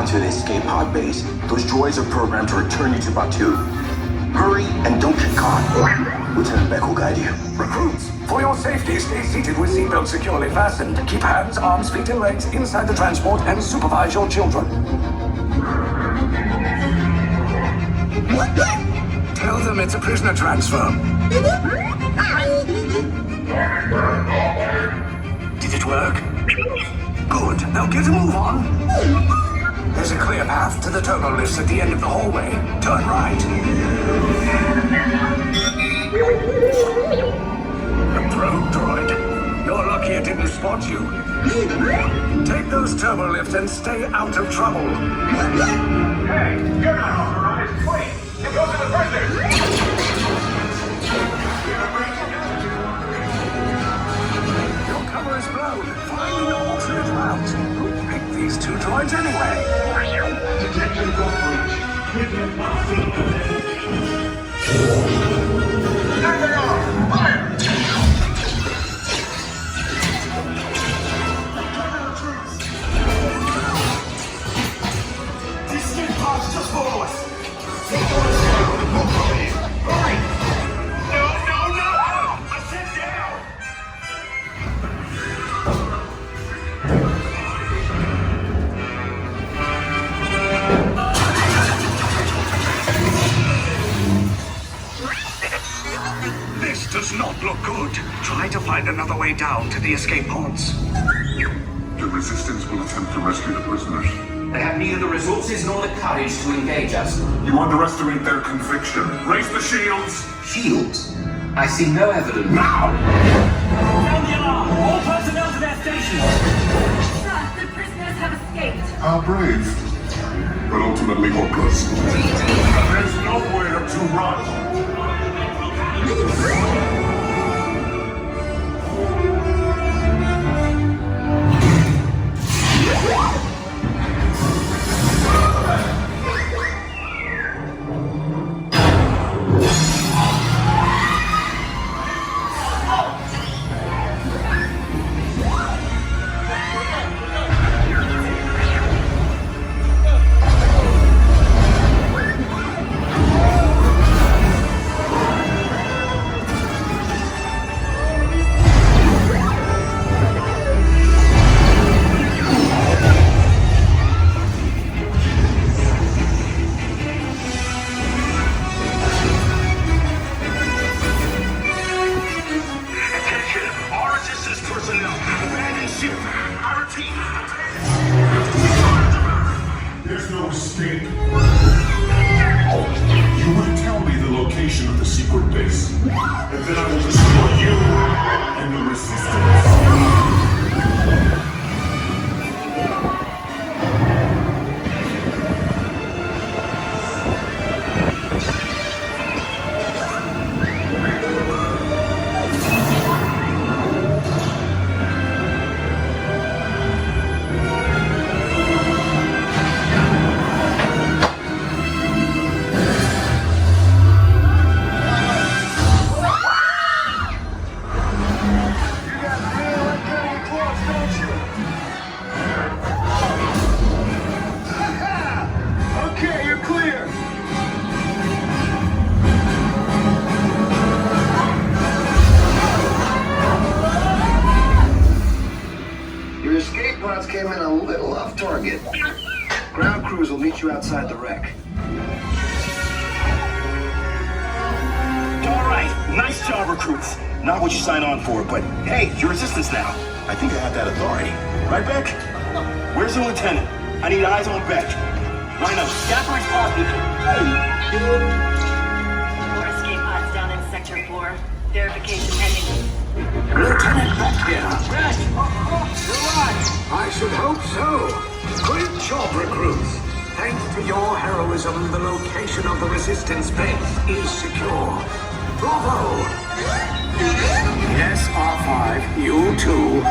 to the escape pod base. Those droids are programmed to return you to Batu. Hurry and don't get caught. Lieutenant Beck will guide you. Recruits, for your safety, stay seated with seatbelts securely fastened. Keep hands, arms, feet, and legs inside the transport and supervise your children. Tell them it's a prisoner transfer. Did it work? Good. Now get a move on. There's a clear path to the turbo lifts at the end of the hallway. Turn right. A probe droid. You're lucky it didn't spot you. Take those turbo lifts and stay out of trouble. Hey, you're not authorized. Wait, it goes to the prisoners. Your cover is blown. Find an alternate route. Who picked these two droids anyway? Detection breach. Prisoner passing. There they are! Fire! These escape pods just follow us! Take those down! Hurry! No! I said down! This does not look good. Try to find another way down to the escape pods. The Resistance will attempt to rescue the prisoners. They have neither the resources nor the courage to engage us. You underestimate their conviction. Raise the shields! Shields? I see no evidence. Now! Sound the alarm! All personnel to their stations! Sir, the prisoners have escaped. How brave. But ultimately hopeless. There's nowhere to run. There's no escape. You will tell me the location of the secret base, and then I will destroy you and the Resistance. Came in a little off target. Ground crews will meet you outside the wreck. All right, nice job, recruits. Not what you signed on for, but hey, you're Resistance now. I think I have that authority. Right, Beck? Where's the lieutenant? I need eyes on Beck. Rhino, scatter his positive. More escape pods down in Sector 4. Verification pending. Lieutenant Beck here. Beck! You're right! I should hope so. Great job, recruits. Thanks to your heroism, the location of the Resistance base is secure. Bravo! Yes, R5, you too.